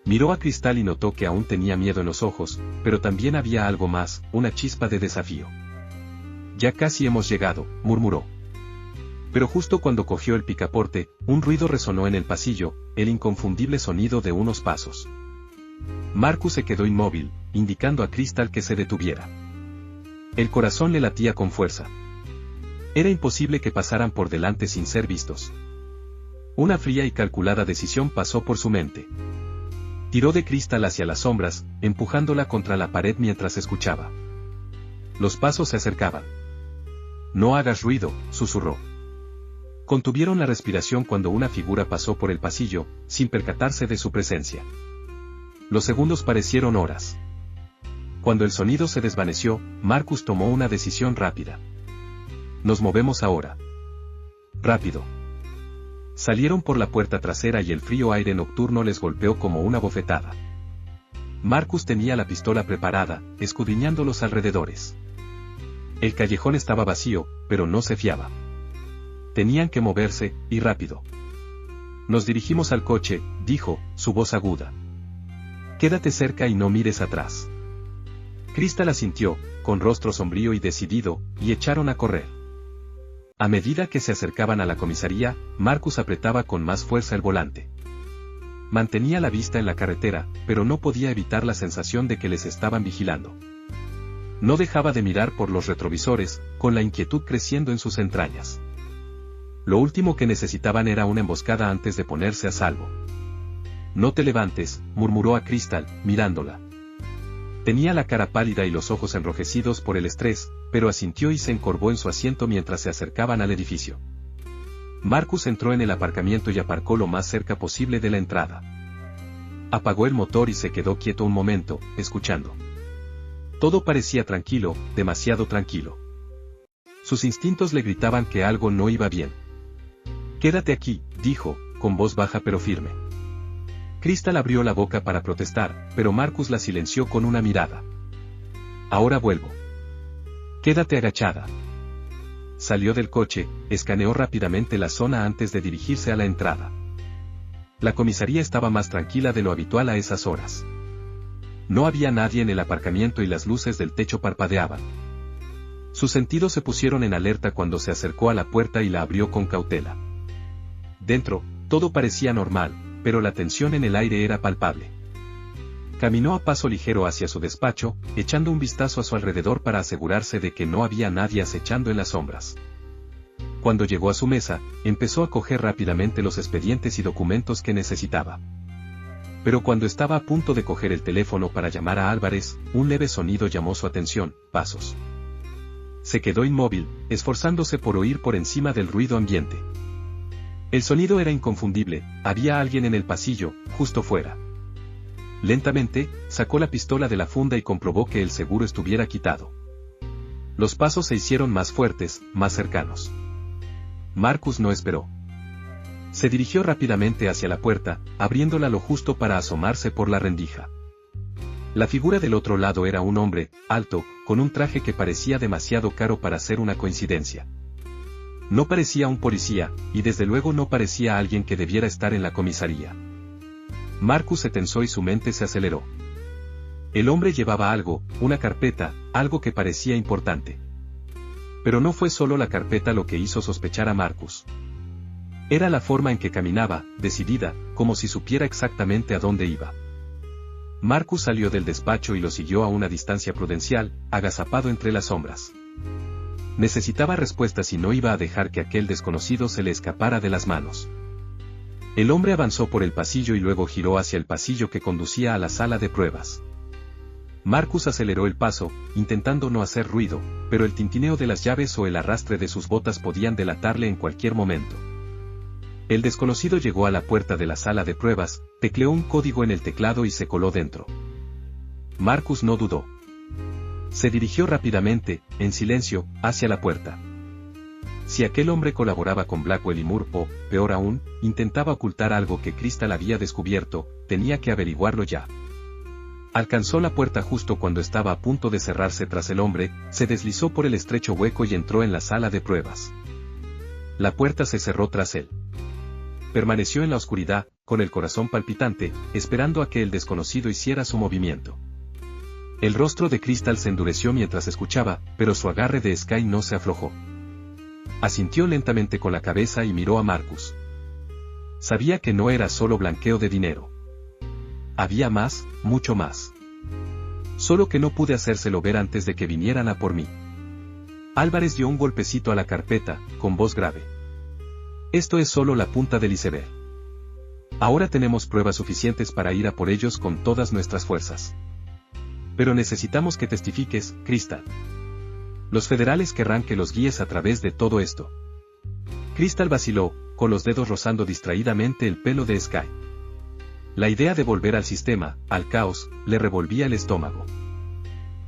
Miró a Cristal y notó que aún tenía miedo en los ojos, pero también había algo más, una chispa de desafío. Ya casi hemos llegado, murmuró. Pero justo cuando cogió el picaporte, un ruido resonó en el pasillo, el inconfundible sonido de unos pasos. Marcus se quedó inmóvil, indicando a Cristal que se detuviera. El corazón le latía con fuerza. Era imposible que pasaran por delante sin ser vistos. Una fría y calculada decisión pasó por su mente. Tiró de Cristal hacia las sombras, empujándola contra la pared mientras escuchaba. Los pasos se acercaban. No hagas ruido, susurró. Contuvieron la respiración cuando una figura pasó por el pasillo, sin percatarse de su presencia. Los segundos parecieron horas. Cuando el sonido se desvaneció, Marcus tomó una decisión rápida. Nos movemos ahora. Rápido. Salieron por la puerta trasera y el frío aire nocturno les golpeó como una bofetada. Marcus tenía la pistola preparada, escudriñando los alrededores. El callejón estaba vacío, pero no se fiaba. Tenían que moverse, y rápido. Nos dirigimos al coche, dijo, su voz aguda. Quédate cerca y no mires atrás. Cristal asintió, con rostro sombrío y decidido, y echaron a correr. A medida que se acercaban a la comisaría, Marcus apretaba con más fuerza el volante. Mantenía la vista en la carretera, pero no podía evitar la sensación de que les estaban vigilando. No dejaba de mirar por los retrovisores, con la inquietud creciendo en sus entrañas. Lo último que necesitaban era una emboscada antes de ponerse a salvo. No te levantes, murmuró a Cristal, mirándola. Tenía la cara pálida y los ojos enrojecidos por el estrés, pero asintió y se encorvó en su asiento mientras se acercaban al edificio. Marcus entró en el aparcamiento y aparcó lo más cerca posible de la entrada. Apagó el motor y se quedó quieto un momento, escuchando. Todo parecía tranquilo, demasiado tranquilo. Sus instintos le gritaban que algo no iba bien. Quédate aquí, dijo, con voz baja pero firme. Cristal abrió la boca para protestar, pero Marcus la silenció con una mirada. Ahora vuelvo. Quédate agachada. Salió del coche, escaneó rápidamente la zona antes de dirigirse a la entrada. La comisaría estaba más tranquila de lo habitual a esas horas. No había nadie en el aparcamiento y las luces del techo parpadeaban. Sus sentidos se pusieron en alerta cuando se acercó a la puerta y la abrió con cautela. Dentro, todo parecía normal, pero la tensión en el aire era palpable. Caminó a paso ligero hacia su despacho, echando un vistazo a su alrededor para asegurarse de que no había nadie acechando en las sombras. Cuando llegó a su mesa, empezó a coger rápidamente los expedientes y documentos que necesitaba. Pero cuando estaba a punto de coger el teléfono para llamar a Álvarez, un leve sonido llamó su atención: pasos. Se quedó inmóvil, esforzándose por oír por encima del ruido ambiente. El sonido era inconfundible, había alguien en el pasillo, justo fuera. Lentamente, sacó la pistola de la funda y comprobó que el seguro estuviera quitado. Los pasos se hicieron más fuertes, más cercanos. Marcus no esperó. Se dirigió rápidamente hacia la puerta, abriéndola lo justo para asomarse por la rendija. La figura del otro lado era un hombre, alto, con un traje que parecía demasiado caro para ser una coincidencia. No parecía un policía, y desde luego no parecía alguien que debiera estar en la comisaría. Marcus se tensó y su mente se aceleró. El hombre llevaba algo, una carpeta, algo que parecía importante. Pero no fue solo la carpeta lo que hizo sospechar a Marcus. Era la forma en que caminaba, decidida, como si supiera exactamente a dónde iba. Marcus salió del despacho y lo siguió a una distancia prudencial, agazapado entre las sombras. Necesitaba respuestas y no iba a dejar que aquel desconocido se le escapara de las manos. El hombre avanzó por el pasillo y luego giró hacia el pasillo que conducía a la sala de pruebas. Marcus aceleró el paso, intentando no hacer ruido, pero el tintineo de las llaves o el arrastre de sus botas podían delatarle en cualquier momento. El desconocido llegó a la puerta de la sala de pruebas, tecleó un código en el teclado y se coló dentro. Marcus no dudó. Se dirigió rápidamente, en silencio, hacia la puerta. Si aquel hombre colaboraba con Blackwell y Moore o, peor aún, intentaba ocultar algo que Crystal había descubierto, tenía que averiguarlo ya. Alcanzó la puerta justo cuando estaba a punto de cerrarse tras el hombre, se deslizó por el estrecho hueco y entró en la sala de pruebas. La puerta se cerró tras él. Permaneció en la oscuridad, con el corazón palpitante, esperando a que el desconocido hiciera su movimiento. El rostro de Crystal se endureció mientras escuchaba, pero su agarre de Sky no se aflojó. Asintió lentamente con la cabeza y miró a Marcus. Sabía que no era solo blanqueo de dinero. Había más, mucho más. Solo que no pude hacérselo ver antes de que vinieran a por mí. Álvarez dio un golpecito a la carpeta, con voz grave. Esto es solo la punta del iceberg. Ahora tenemos pruebas suficientes para ir a por ellos con todas nuestras fuerzas. Pero necesitamos que testifiques, Crystal. Los federales querrán que los guíes a través de todo esto. Crystal vaciló, con los dedos rozando distraídamente el pelo de Sky. La idea de volver al sistema, al caos, le revolvía el estómago.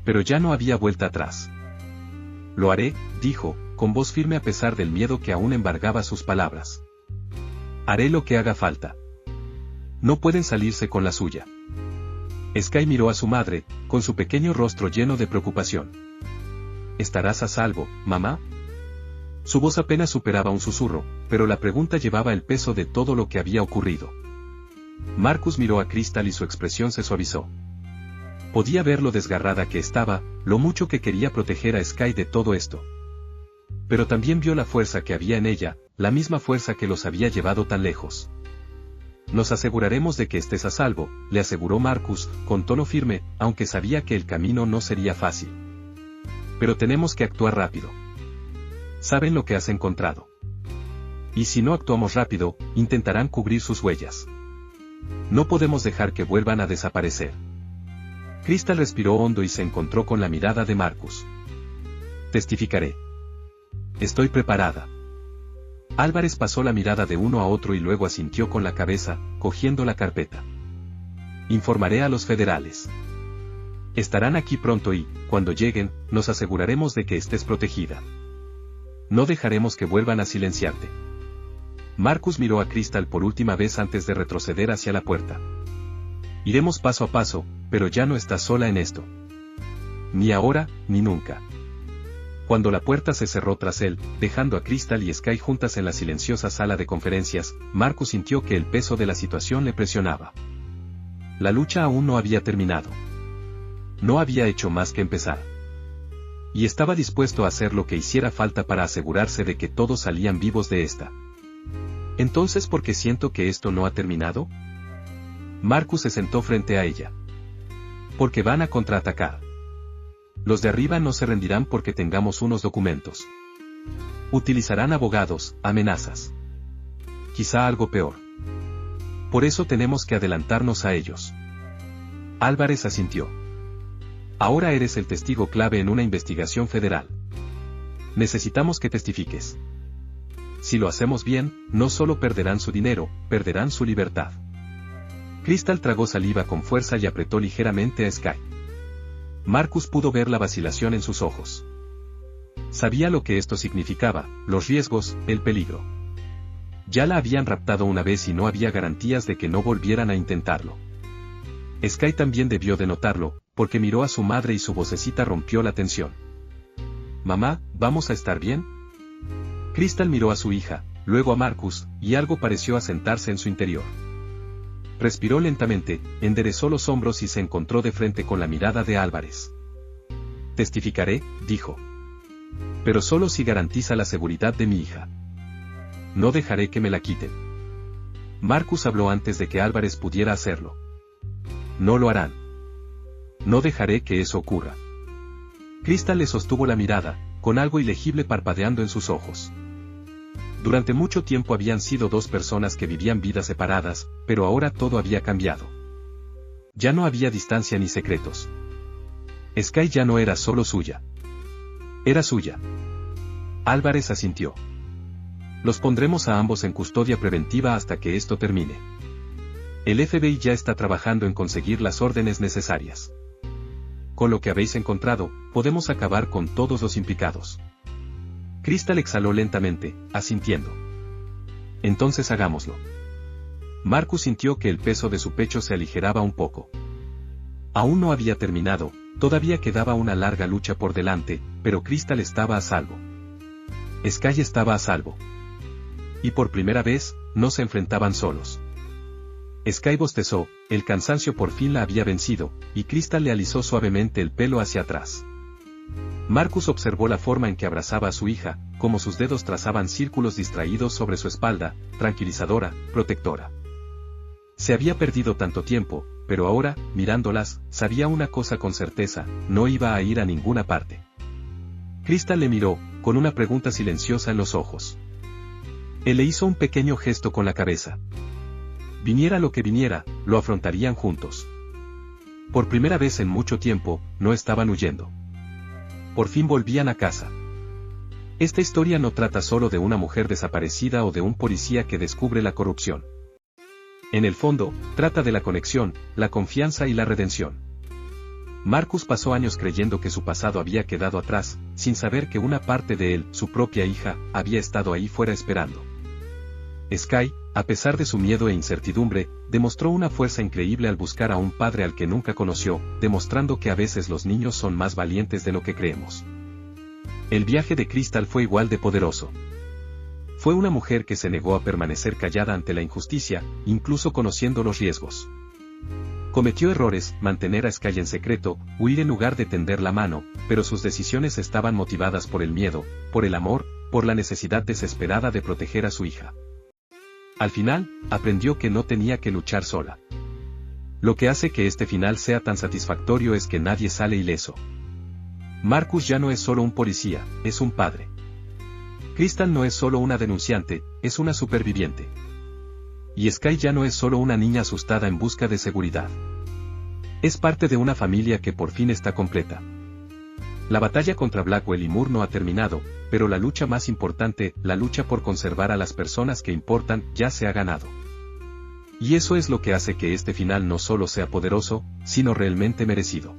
Pero ya no había vuelta atrás. Lo haré, dijo, con voz firme a pesar del miedo que aún embargaba sus palabras. Haré lo que haga falta. No pueden salirse con la suya. Sky miró a su madre, con su pequeño rostro lleno de preocupación. ¿Estarás a salvo, mamá? Su voz apenas superaba un susurro, pero la pregunta llevaba el peso de todo lo que había ocurrido. Marcus miró a Crystal y su expresión se suavizó. Podía ver lo desgarrada que estaba, lo mucho que quería proteger a Sky de todo esto. Pero también vio la fuerza que había en ella, la misma fuerza que los había llevado tan lejos. Nos aseguraremos de que estés a salvo, le aseguró Marcus, con tono firme, aunque sabía que el camino no sería fácil. Pero tenemos que actuar rápido. Saben lo que has encontrado. Y si no actuamos rápido, intentarán cubrir sus huellas. No podemos dejar que vuelvan a desaparecer. Crystal respiró hondo y se encontró con la mirada de Marcus. Testificaré. Estoy preparada. Álvarez pasó la mirada de uno a otro y luego asintió con la cabeza, cogiendo la carpeta. Informaré a los federales. Estarán aquí pronto y, cuando lleguen, nos aseguraremos de que estés protegida. No dejaremos que vuelvan a silenciarte. Marcus miró a Crystal por última vez antes de retroceder hacia la puerta. Iremos paso a paso, pero ya no estás sola en esto. Ni ahora, ni nunca. Cuando la puerta se cerró tras él, dejando a Crystal y Sky juntas en la silenciosa sala de conferencias, Marcus sintió que el peso de la situación le presionaba. La lucha aún no había terminado. No había hecho más que empezar. Y estaba dispuesto a hacer lo que hiciera falta para asegurarse de que todos salían vivos de esta. ¿Entonces por qué siento que esto no ha terminado? Marcus se sentó frente a ella. Porque van a contraatacar. Los de arriba no se rendirán porque tengamos unos documentos. Utilizarán abogados, amenazas. Quizá algo peor. Por eso tenemos que adelantarnos a ellos. Álvarez asintió. Ahora eres el testigo clave en una investigación federal. Necesitamos que testifiques. Si lo hacemos bien, no solo perderán su dinero, perderán su libertad. Crystal tragó saliva con fuerza y apretó ligeramente a Sky. Marcus pudo ver la vacilación en sus ojos. Sabía lo que esto significaba, los riesgos, el peligro. Ya la habían raptado una vez y no había garantías de que no volvieran a intentarlo. Sky también debió de notarlo, porque miró a su madre y su vocecita rompió la tensión. «Mamá, ¿vamos a estar bien?» Crystal miró a su hija, luego a Marcus, y algo pareció asentarse en su interior. Respiró lentamente, enderezó los hombros y se encontró de frente con la mirada de Álvarez. «Testificaré», dijo. «Pero solo si garantiza la seguridad de mi hija. No dejaré que me la quiten». Marcus habló antes de que Álvarez pudiera hacerlo. «No lo harán. No dejaré que eso ocurra». Crystal le sostuvo la mirada, con algo ilegible parpadeando en sus ojos. Durante mucho tiempo habían sido dos personas que vivían vidas separadas, pero ahora todo había cambiado. Ya no había distancia ni secretos. Sky ya no era solo suya. Era suya. Álvarez asintió. Los pondremos a ambos en custodia preventiva hasta que esto termine. El FBI ya está trabajando en conseguir las órdenes necesarias. Con lo que habéis encontrado, podemos acabar con todos los implicados. Crystal exhaló lentamente, asintiendo. Entonces hagámoslo. Marcus sintió que el peso de su pecho se aligeraba un poco. Aún no había terminado, todavía quedaba una larga lucha por delante, pero Crystal estaba a salvo. Sky estaba a salvo. Y por primera vez, no se enfrentaban solos. Sky bostezó, el cansancio por fin la había vencido, y Crystal le alisó suavemente el pelo hacia atrás. Marcus observó la forma en que abrazaba a su hija, como sus dedos trazaban círculos distraídos sobre su espalda, tranquilizadora, protectora. Se había perdido tanto tiempo, pero ahora, mirándolas, sabía una cosa con certeza, no iba a ir a ninguna parte. Crystal le miró, con una pregunta silenciosa en los ojos. Él le hizo un pequeño gesto con la cabeza. Viniera lo que viniera, lo afrontarían juntos. Por primera vez en mucho tiempo, no estaban huyendo. Por fin volvían a casa. Esta historia no trata solo de una mujer desaparecida o de un policía que descubre la corrupción. En el fondo, trata de la conexión, la confianza y la redención. Marcus pasó años creyendo que su pasado había quedado atrás, sin saber que una parte de él, su propia hija, había estado ahí fuera esperando. Sky, a pesar de su miedo e incertidumbre, demostró una fuerza increíble al buscar a un padre al que nunca conoció, demostrando que a veces los niños son más valientes de lo que creemos. El viaje de Crystal fue igual de poderoso. Fue una mujer que se negó a permanecer callada ante la injusticia, incluso conociendo los riesgos. Cometió errores, mantener a Sky en secreto, huir en lugar de tender la mano, pero sus decisiones estaban motivadas por el miedo, por el amor, por la necesidad desesperada de proteger a su hija. Al final, aprendió que no tenía que luchar sola. Lo que hace que este final sea tan satisfactorio es que nadie sale ileso. Marcus ya no es solo un policía, es un padre. Crystal no es solo una denunciante, es una superviviente. Y Sky ya no es solo una niña asustada en busca de seguridad. Es parte de una familia que por fin está completa. La batalla contra Blackwell y Moore no ha terminado, pero la lucha más importante, la lucha por conservar a las personas que importan, ya se ha ganado. Y eso es lo que hace que este final no solo sea poderoso, sino realmente merecido.